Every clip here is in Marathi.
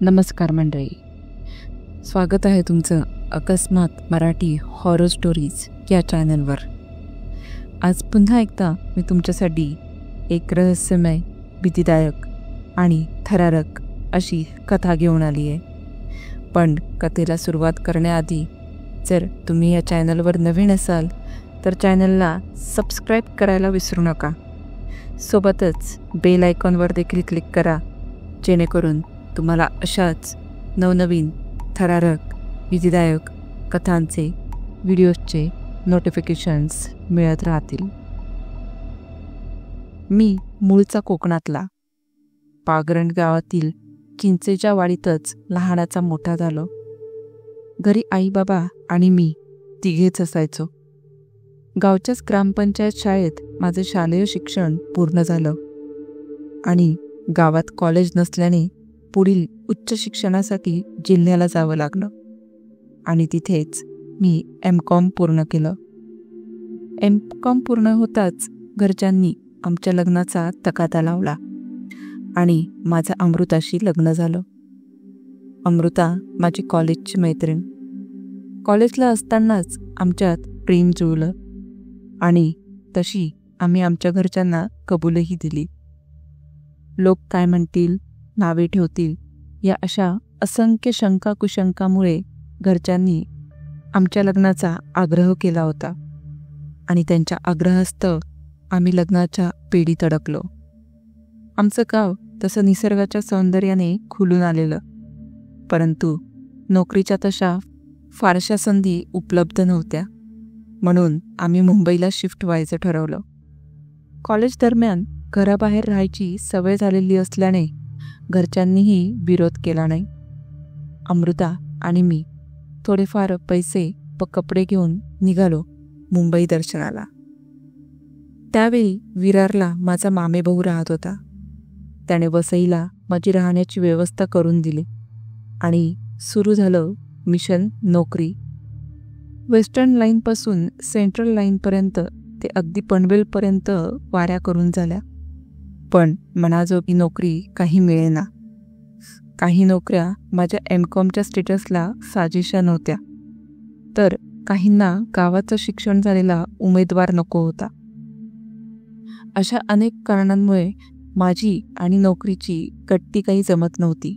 नमस्कार मंडळी, स्वागत आहे तुमचं अकस्मात मराठी हॉरर स्टोरीज या चॅनलवर. आज पुन्हा एकदा मी तुमच्यासाठी एक रहस्यमय, भीतीदायक आणि थरारक अशी कथा घेऊन आली आहे. पण कथेला सुरुवात करण्याआधी जर तुम्ही या चॅनलवर नवीन असाल तर चॅनलला सबस्क्राईब करायला विसरू नका. सोबतच बेल आयकॉनवर देखील क्लिक करा, जेणेकरून तुम्हाला अशाच नवनवीन थरारक भीतीदायक कथांचे व्हिडिओजचे नोटिफिकेशन्स मिळत राहतील. मी मूळचा कोकणातला, पागरण गावातील चिंचेच्या वाडीतच लहानाचा मोठा झालो. घरी आई बाबा आणि मी तिघेच असायचो. गावच्याच ग्रामपंचायत शाळेत माझे शालेय शिक्षण पूर्ण झालं आणि गावात कॉलेज नसल्याने पुढील उच्च शिक्षणासाठी जिल्ह्याला जावं लागलं आणि तिथेच मी M.Com पूर्ण केलं. M.Com पूर्ण होताच घरच्यांनी आमच्या लग्नाचा तकाता लावला आणि माझं अमृताशी लग्न झालं. अमृता माझी कॉलेजची मैत्रीण. कॉलेजला असतानाच आमच्यात प्रेम जुळलं आणि तशी आम्ही आमच्या घरच्यांना कबूलही दिली. लोक काय म्हणतील, नावे ठेवतील या अशा असंख्य शंका कुशंकामुळे घरच्यांनी आमच्या लग्नाचा आग्रह केला होता आणि त्यांच्या आग्रहास्तव आम्ही लग्नाच्या पेढीत अडकलो. आमचं गाव तसं निसर्गाच्या सौंदर्याने खुलून आलेलं, परंतु नोकरीच्या तशा फारशा संधी उपलब्ध नव्हत्या, म्हणून आम्ही मुंबईला शिफ्ट व्हायचं ठरवलं. कॉलेज दरम्यान घराबाहेर राहायची सवय झालेली असल्याने घरच्यांनीही विरोध केला नाही. अमृता आणि मी थोडेफार पैसे व कपडे घेऊन निघालो मुंबई दर्शनाला. त्यावेळी विरारला माझा मामेभाऊ राहत होता. त्याने वसईला माझी राहण्याची व्यवस्था करून दिली आणि सुरू झालं मिशन नोकरी. वेस्टर्न लाईनपासून सेंट्रल लाईनपर्यंत ते अगदी पनवेलपर्यंत वाऱ्या करून झाल्या, पण मनाजोगी नोकरी काही मिळेना. काही नोकऱ्या माझ्या M.Com स्टेटसला साजेशा नव्हत्या, तर काहींना गावाचं शिक्षण झालेला उमेदवार नको होता. अशा अनेक कारणांमुळे माझी आणि नोकरीची गट्टी काही जमत नव्हती.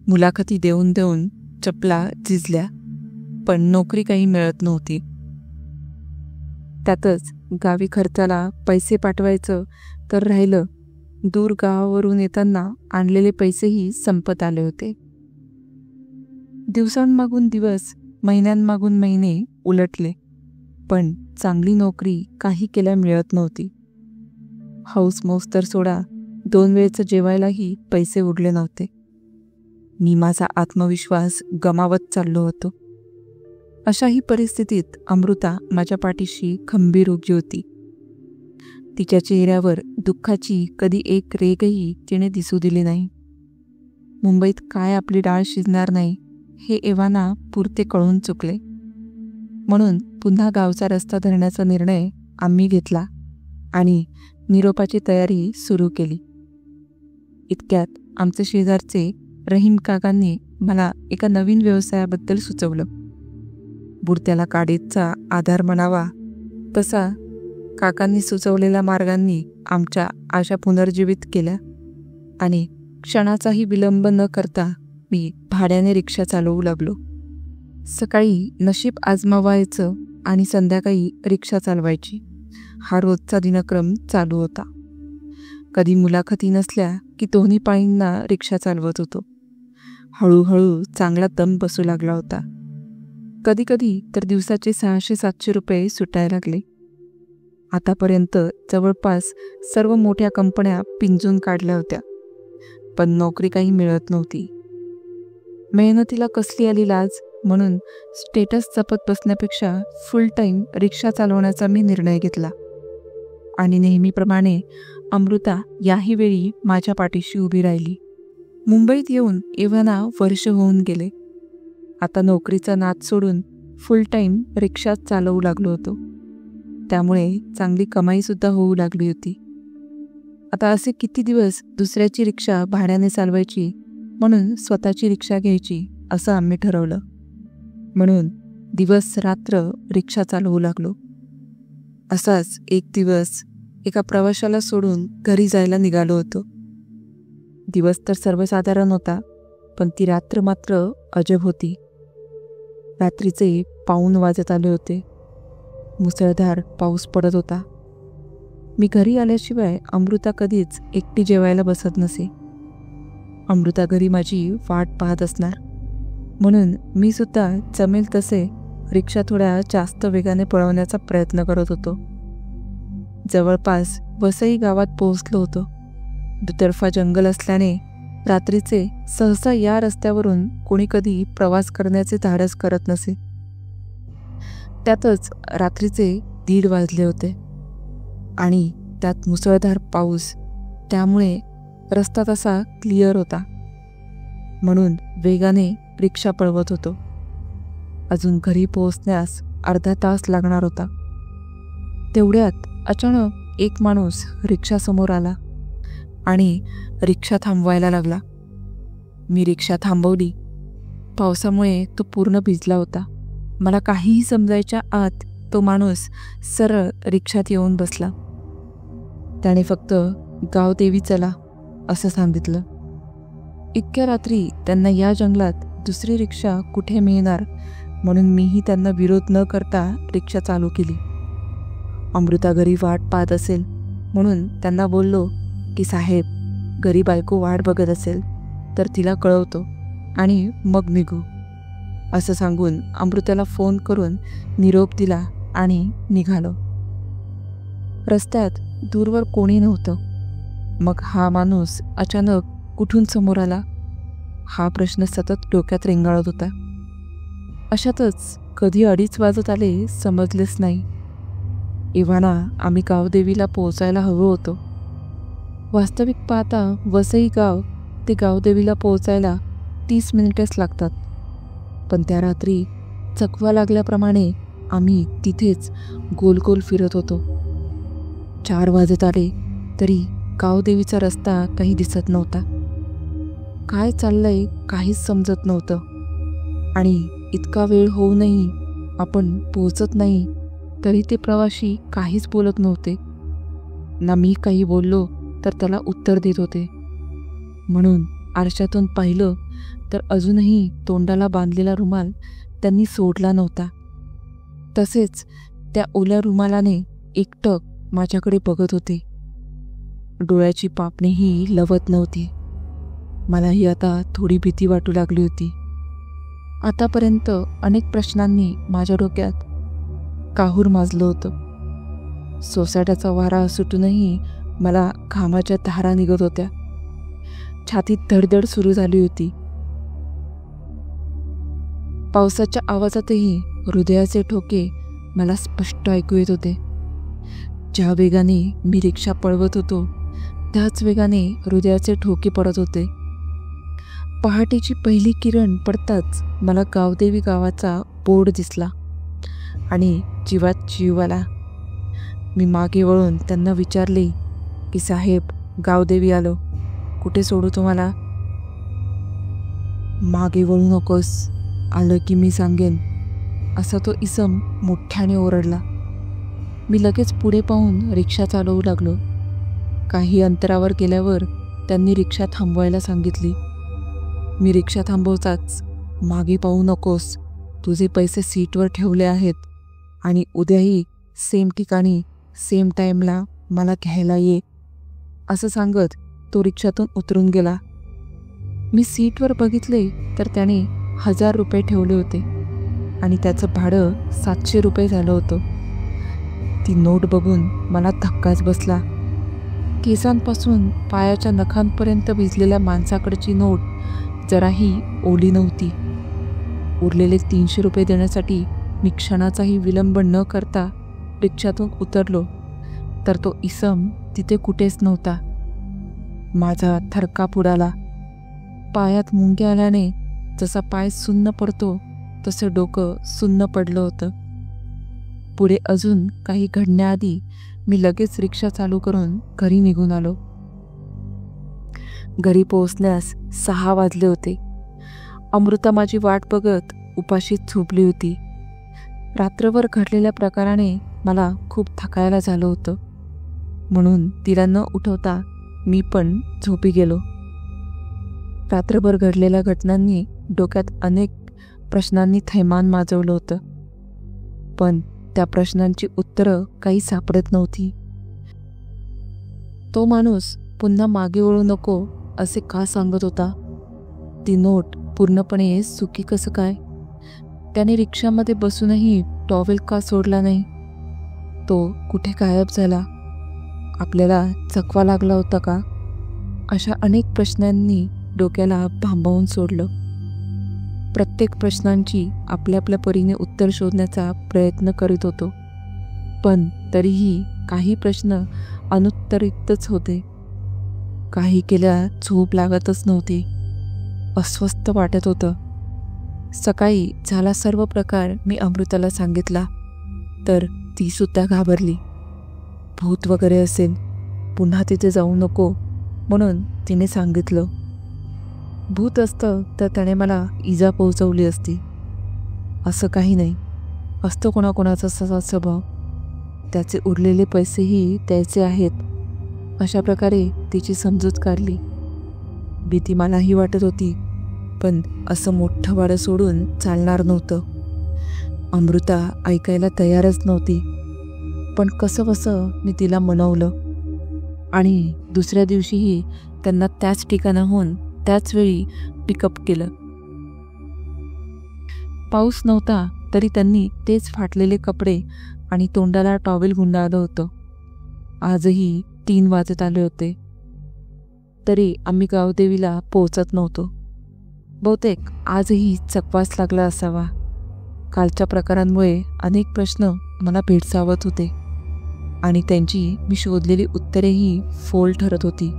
मुलाखती देऊन देऊन चपला झिजल्या, पण नोकरी काही मिळत नव्हती. त्यातच गावी खर्चाला पैसे पाठवायचं तर राहिलं, दूर गावावरून येताना आणलेले पैसेही संपत आले होते. दिवसांमागून दिवस, महिन्यांमागून महिने उलटले, पण चांगली नोकरी काही केल्या मिळत नव्हती. हौस मौस तर सोडा, 2 वेळचं जेवायलाही पैसे उरले नव्हते. मी माझा आत्मविश्वास गमावत चाललो होतो. अशाही परिस्थितीत अमृता माझ्या पाठीशी खंबीर उभी होती. तिच्या चेहऱ्यावर दुःखाची कधी एक रेघही तिने दिसू दिली नाही. मुंबईत काय आपली डाळ शिजणार नाही हे एव्हाना पुरते कळून चुकले, म्हणून पुन्हा गावचा रस्ता धरण्याचा निर्णय आम्ही घेतला आणि निरोपाची तयारी सुरू केली. इतक्यात आमचे शेजारचे रहीम काकांनी मला एका नवीन व्यवसायाबद्दल सुचवलं. बुडत्याला काडीचा आधार म्हणावा तसा काकांनी सुचवलेल्या मार्गांनी आमच्या आशा पुनर्जीवित केल्या आणि क्षणाचाही विलंब न करता मी भाड्याने रिक्षा चालवू लागलो. सकाळी नशीब आजमावायचं आणि संध्याकाळी रिक्षा चालवायची, हा रोजचा दिनक्रम चालू होता. कधी मुलाखती नसल्या की दोन्ही पाळींना रिक्षा चालवत होतो. हळूहळू चांगला दम बसू लागला होता. कधी कधी तर दिवसाचे 600-700 रुपये सुटायला लागले. आतापर्यंत जवळपास सर्व मोठ्या कंपन्या पिंजून काढल्या होत्या, पण नोकरी काही मिळत नव्हती. मेहनतीला कसली आली लाज, म्हणून स्टेटस जपत बसण्यापेक्षा फुल टाईम रिक्षा चालवण्याचा मी निर्णय घेतला आणि नेहमीप्रमाणे अमृता याही वेळी माझ्या पाठीशी उभी राहिली. मुंबईत येऊन एव्हाना वर्ष होऊन गेले. आता नोकरीचा नाद सोडून फुल टाईम रिक्षा चालवू लागलो होतो. त्यामुळे चांगली कमाईसुद्धा होऊ लागली होती. आता असे किती दिवस दुसऱ्याची रिक्षा भाड्याने चालवायची म्हणून स्वतःची रिक्षा घ्यायची असं आम्ही ठरवलं. म्हणून दिवस रात्र रिक्षा चालवू लागलो. असाच एक दिवस एका प्रवाशाला सोडून घरी जायला निघालो होतो. दिवस तर सर्वसाधारण होता, पण ती रात्र मात्र अजब होती. रात्रीचे 1:15 वाजत आले होते. मुसळधार पाऊस पडत होता. मी घरी आल्याशिवाय अमृता कधीच एकटी जेवायला बसत नसे. अमृता घरी माझी वाट पाहत असणार, म्हणून मी सुद्धा जमेल तसे रिक्षा थोड्या जास्त वेगाने पळवण्याचा प्रयत्न करत होतो. जवळपास वसई गावात पोहोचलो होतो. दुतर्फा जंगल असल्याने रात्रीचे सहसा या रस्त्यावरून कोणी कधी प्रवास करण्याचे धाडस करत नसे. त्यातच रात्रीचे 1:30 वाजले होते आणि त्यात मुसळधार पाऊस, त्यामुळे रस्ता तसा क्लिअर होता. म्हणून वेगाने रिक्षा पळवत होतो. अजून घरी पोहोचण्यास अर्धा तास लागणार होता. तेवढ्यात अचानक एक माणूस रिक्षासमोर आला आणि रिक्षा थांबवायला लागला. मी रिक्षा थांबवली. पावसामुळे तो पूर्ण भिजला होता. मला काहीही समजायच्या आत तो माणूस सरळ रिक्षात येऊन बसला. त्याने फक्त गावदेवी चला असं सांगितलं. इतक्या रात्री त्यांना या जंगलात दुसरी रिक्षा कुठे मिळणार, म्हणून मीही त्यांना विरोध न करता रिक्षा चालू केली. अमृता घरी वाट पाहत असेल म्हणून त्यांना बोललो की साहेब घरी बायको वाट बघत असेल तर तिला कळवतो आणि मग निघू असं सांगून अमृताला फोन करून निरोप दिला आणि निघालो. रस्त्यात दूरवर कोणी नव्हतं. मग हा माणूस अचानक कुठून समोर आला, हा प्रश्न सतत डोक्यात रेंगाळत होता. अशातच कधी 2:30 वाजत आले समजलेच नाही. इव्हाना आम्ही गावदेवीला पोहोचायला हवं होतो. वास्तविक पाहता वसई गाव ते गावदेवीला पोहोचायला 30 मिनिटेच लागतात. पण त्या रात्री चकवा लागल्याप्रमाणे आम्ही तिथेच गोल गोल फिरत होतो. 4 वाजत आले तरी गावदेवीचा रस्ता काही दिसत नव्हता. काय चाललंय काहीच समजत नव्हतं. आणि इतका वेळ होऊनही आपण पोहोचत नाही तरी ते प्रवासी काहीच बोलत नव्हते. ना मी काही बोललो तर त्याला उत्तर देत होते. म्हणून आरशातून पाहिलं तर अजूनही तोंडाला बांधलेला रुमाल त्यांनी सोडला नव्हता. तसेच त्या ओल्या रुमालाने एकटक माझ्याकडे बघत होते. डोळ्याची पापणीही लवत नव्हती. मलाही आता थोडी भीती वाटू लागली होती. आतापर्यंत अनेक प्रश्नांनी माझ्या डोक्यात काहूर माजलं होतं. सोसाट्याचा वारा सुटूनही मला घामाच्या धारा निघत होत्या. छातीत धडधड सुरू झाली होती. पावसाच्या आवाजातही हृदयाचे ठोके मला स्पष्ट ऐकू येत होते. ज्या वेगाने मी रिक्षा पळवत होतो त्याच वेगाने हृदयाचे ठोके पडत होते. पहाटेची पहिली किरण पडताच मला गावदेवी गावाचा बोर्ड दिसला आणि जीवात जीव आला. मी मागे वळून त्यांना विचारले की साहेब गावदेवी आलो, कुठे सोडू तुम्हाला? मागे वळू नकोस, आलं की मी सांगेन असा तो इसम मोठ्याने ओरडला. मी लगेच पुढे पाहून रिक्षा चालवू लागलो. काही अंतरावर गेल्यावर त्यांनी रिक्षा थांबवायला सांगितली. मी रिक्षा थांबवताच मागे पाहू नकोस, तुझे पैसे सीटवर ठेवले आहेत आणि उद्याही सेम ठिकाणी सेम टाईमला मला घ्यायला ये असं सांगत तो रिक्षातून उतरून गेला. मी सीटवर बघितले तर त्याने 1000 रुपये ठेवले होते आणि त्याचं भाडं 700 रुपये झालं होतं. ती नोट बघून मला धक्काच बसला. केसांपासून पायाच्या नखांपर्यंत भिजलेल्या माणसाकडची नोट जराही ओली नव्हती. उरलेले 300 रुपये देण्यासाठी मी क्षणाचाही विलंब न करता रिक्षातून उतरलो तर तो इसम तिथे कुठेच नव्हता. माझा थरकाप उडाला. पायात मुंग्या आल्याने जसा पाय सुन्न पडतो तसं डोकं सुन्न पडलं होतं. पुढे अजून काही घडण्याआधी मी लगेच रिक्षा चालू करून घरी निघून आलो. घरी पोहोचण्यास 6 वाजले होते. अमृता माझी वाट बघत उपाशीच झोपली होती. रात्रभर घडलेल्या प्रकाराने मला खूप थकायला झालं होतं, म्हणून तिला न उठवता मी पण झोपी गेलो. रात्रभर घडलेल्या घटनांनी डोक्यात अनेक प्रश्नांनी थैमान माजवलं होतं, पण त्या प्रश्नांची उत्तरं काही सापडत नव्हती. तो माणूस पुन्हा मागे वळू नको असे का सांगत होता? ती नोट पूर्णपणे सुकी कसं काय? त्याने रिक्षामध्ये बसूनही टॉवेल का सोडला नाही? तो कुठे गायब झाला? आपल्याला चकवा लागला होता का? अशा अनेक प्रश्नांनी डोक्याला भांबावून सोडलं. प्रत्येक प्रश्नांची आपल्या आपल्या परीने उत्तर शोधण्याचा प्रयत्न करीत होतो, पण तरीही काही प्रश्न अनुत्तरितच होते. काही केल्या झोप लागतच नव्हती. अस्वस्थ वाटत होतं. सकाळी झाला सर्व प्रकार मी अमृताला सांगितला, तर ती सुद्धा घाबरली. भूत वगैरे असेल, पुन्हा तिथे जाऊ नको म्हणून तिने सांगितलं. भूत असतं तर त्याने मला इजा पोहोचवली असती. असं काही नाही. असतो कोणाकोणाचा तसा स्वभाव. त्याचे उरलेले पैसेही द्यायचे आहेत. अशा प्रकारे तिची समजूत काढली. भीती मलाही वाटत होती, पण असं मोठं वाडं सोडून चालणार नव्हतं. अमृता ऐकायला तयारच नव्हती, पण कसंबसं मी तिला मनवलं आणि दुसऱ्या दिवशीही त्यांना त्याच ठिकाणाहून त्याच वेळी पिकअप केलं. पाऊस नव्हता तरी त्यांनी तेच फाटलेले कपडे आणि तोंडाला टॉवेल गुंडाळलं होतं. आजही 3 वाजत आले होते, तरी आम्ही गावदेवीला पोहोचत नव्हतो. बहुतेक आजही चकवास लागला असावा. कालच्या प्रकारांमुळे अनेक प्रश्न मला भेडसावत होते आणि त्यांची मी शोधलेली उत्तरेही फोल ठरत होती.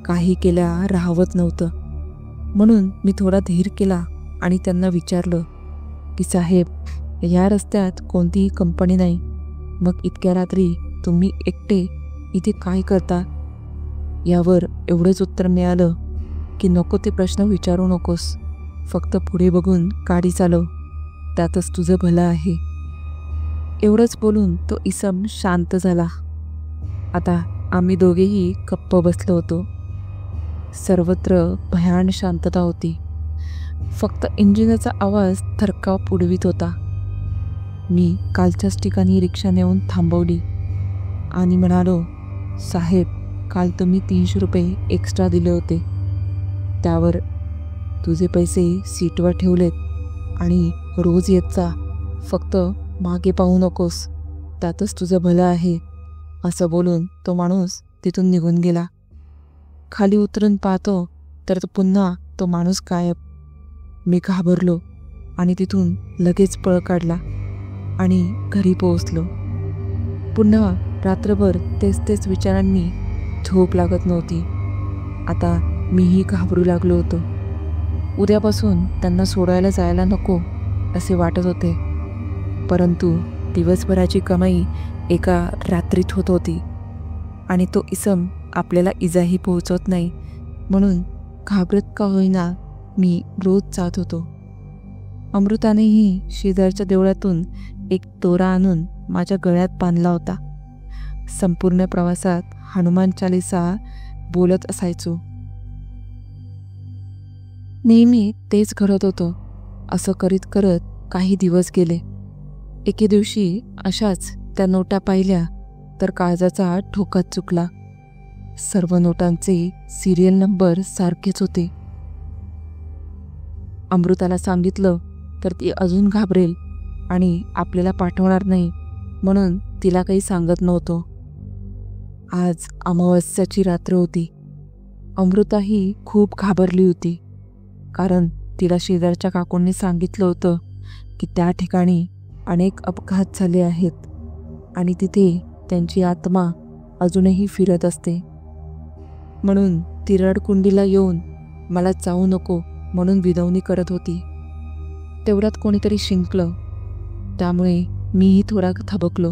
काही केल्या राहवत नव्हतं, म्हणून मी थोडा धीर केला आणि त्यांना विचारलं की साहेब, या रस्त्यात कोणतीही कंपनी नाही, मग इतक्या रात्री तुम्ही एकटे इथे काय करता? यावर एवढंच उत्तर मिळालं की नको ते प्रश्न विचारू नकोस, फक्त पुढे बघून गाडी चालव, त्यातच तुझं भलं आहे. एवढंच बोलून तो इसम शांत झाला. आता आम्ही दोघेही गप्प बसलो होतो. सर्वत्र भयान शांतता होती. फक्त इंजिनाचा आवाज थरकाप उडवीत होता. मी कालच्याच ठिकाणी रिक्षा नेऊन थांबवली आणि म्हणालो, साहेब, काल तुम्ही 300 रुपये एक्स्ट्रा दिले होते, त्यावर तुझे पैसे सीटवर ठेवलेत आणि रोज येत जा, फक्त मागे पाहू नकोस, त्यातच तुझं भलं आहे. असं बोलून तो माणूस तिथून निघून गेला. खाली उतरून पाहतो तर पुन्हा तो माणूस गायब. मी घाबरलो आणि तिथून लगेच पळ काढला आणि घरी पोहोचलो. पुन्हा रात्रभर तेच विचारांनी झोप लागत नव्हती. आता मीही घाबरू लागलो होतो. उद्यापासून त्यांना सोडायला जायला नको असे वाटत होते, परंतु दिवसभराची कमाई एका रात्रीत होत होती आणि तो इसम आपल्याला इजाही पोहोचवत नाही, म्हणून घाबरत का होईना मी रोज जात होतो. अमृतानेही शेजारच्या देवळातून एक दोरा आणून माझ्या गळ्यात बांधला होता. संपूर्ण प्रवासात हनुमान चालीसा बोलत असायचो. नेहमी तेच घडत होतं. असं करीत करत काही दिवस गेले. एके दिवशी अशाच त्या नोटा पाहिल्या तर काळजाचा ठोकाच चुकला. सर्व नोटांचे सिरियल नंबर सारखेच होते. अमृताला सांगितलं तर ती अजून घाबरेल आणि आपल्याला पाठवणार नाही, म्हणून तिला काही सांगत नव्हतो. आज अमावस्याची रात्र होती. अमृताही खूप घाबरली होती, कारण तिला शेजारच्या काकूंनी सांगितलं होतं की त्या ठिकाणी अनेक अपघात झाले आहेत आणि तिथे त्यांची आत्मा अजूनही फिरत असते. म्हणून ती रडकुंडीला येऊन मला जाऊ नको म्हणून विनवणी करत होती. तेवढ्यात कोणीतरी शिंकलं, त्यामुळे मीही थोडा थबकलो.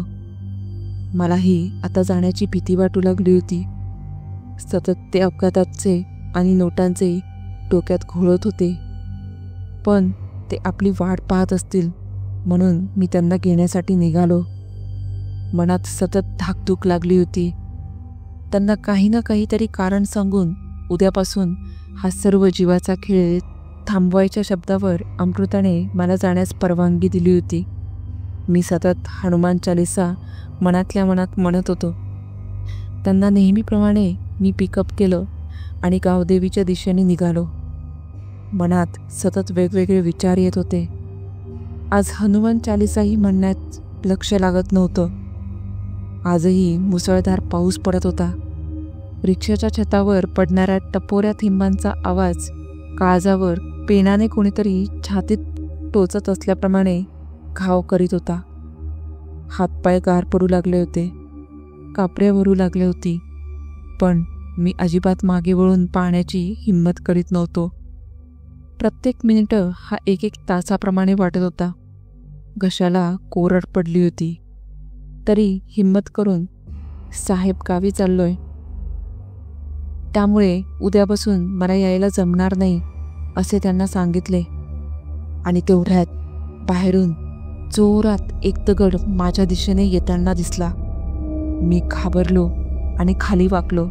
मलाही आता जाण्याची भीती वाटू लागली होती. सतत ते अपघाताचे आणि नोटांचे डोक्यात घोळत होते. पण ते आपली वाट पाहत असतील म्हणून मी त्यांना घेण्यासाठी निघालो. मनात सतत धाकधूक लागली होती. त्यांना काही ना काहीतरी कारण सांगून उद्यापासून हा सर्व जीवाचा खेळ थांबवायच्या शब्दावर अमृताने मला जाण्यास परवानगी दिली होती. मी सतत हनुमान चालीसा मनातल्या मनात म्हणत होतो. त्यांना नेहमीप्रमाणे मी पिकअप केलं आणि गावदेवीच्या दिशेने निघालो. मनात सतत वेगवेगळे विचार येत होते. आज हनुमान चालीसाही म्हणण्यात लक्ष लागत नव्हतं. आजही मुसळधार पाऊस पडत होता. रिक्षाच्या छतावर पडणाऱ्या टपोऱ्या थेंबांचा आवाज काळजावर पेनाने कोणीतरी छातीत टोचत असल्याप्रमाणे घाव करीत होता. हातपाय गार पडू लागले होते, कापरे भरू लागले होती. पण मी अजिबात मागे वळून पाहण्याची हिंमत करीत नव्हतो. प्रत्येक मिनिटं हा एक तासाप्रमाणे वाटत होता. घशाला कोरड पडली होती. तरी हिंमत करून साहेब गावी चाललोय, त्यामुळे उद्यापासून मला यायला जमणार नाही असे त्यांना सांगितले. आणि तेवढ्यात बाहेरून जोरात एक दगड माझ्या दिशेने येताना दिसला. मी घाबरलो आणि खाली वाकलो.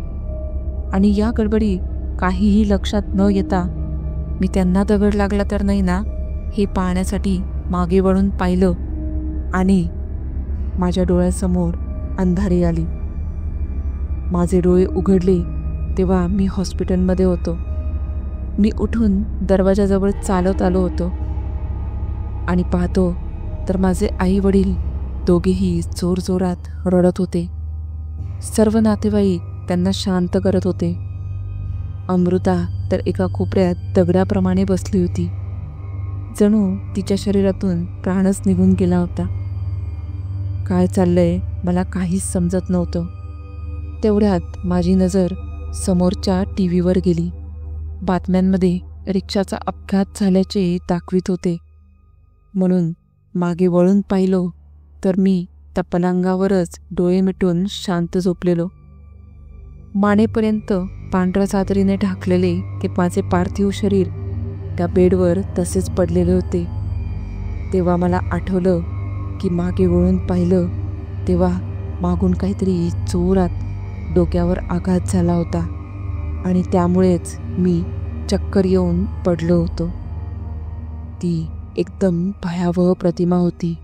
आणि या गडबडी काहीही लक्षात न येता मी त्यांना दगड लागला तर नाही ना हे पाहण्यासाठी मागे वळून पाहिलं. आणि माझ्या डोळ्यासमोर अंधारी आली. माझे डोळे उघडले तेव्हा मी हॉस्पिटलमध्ये होतो. मी उठून दरवाजाजवळ चालत आलो होतो आणि पाहतो तर माझे आई वडील दोघेही जोरजोरात रडत होते. सर्व नातेवाईक त्यांना शांत करत होते. अमृता तर एका कोपऱ्यात दगडाप्रमाणे बसली होती. जणू तिच्या शरीरातून प्राणच निघून गेला होता. काय चाललंय मला काहीच समजत नव्हतं. तेवढ्यात माझी नजर समोरच्या टीव्हीवर गेली. बातम्यांमध्ये रिक्षाचा अपघात झाल्याचे दाखवित होते. म्हणून मागे वळून पाहिलो तर मी त्या पलंगावरच डोळे मिटून शांत झोपलेलो. मानेपर्यंत पांढऱ्या चादरीने ढाकलेले ते माझे पार्थिव शरीर त्या बेडवर तसेच पडलेले होते. तेव्हा मला आठवलं की मागे वळून पाहिलं तेव्हा मागून काहीतरी जोरात डोक्यावर आघात झाला होता आणि त्यामुळेच मी चक्कर येऊन पडलो होतो. ती एकदम भयावह प्रतिमा होती.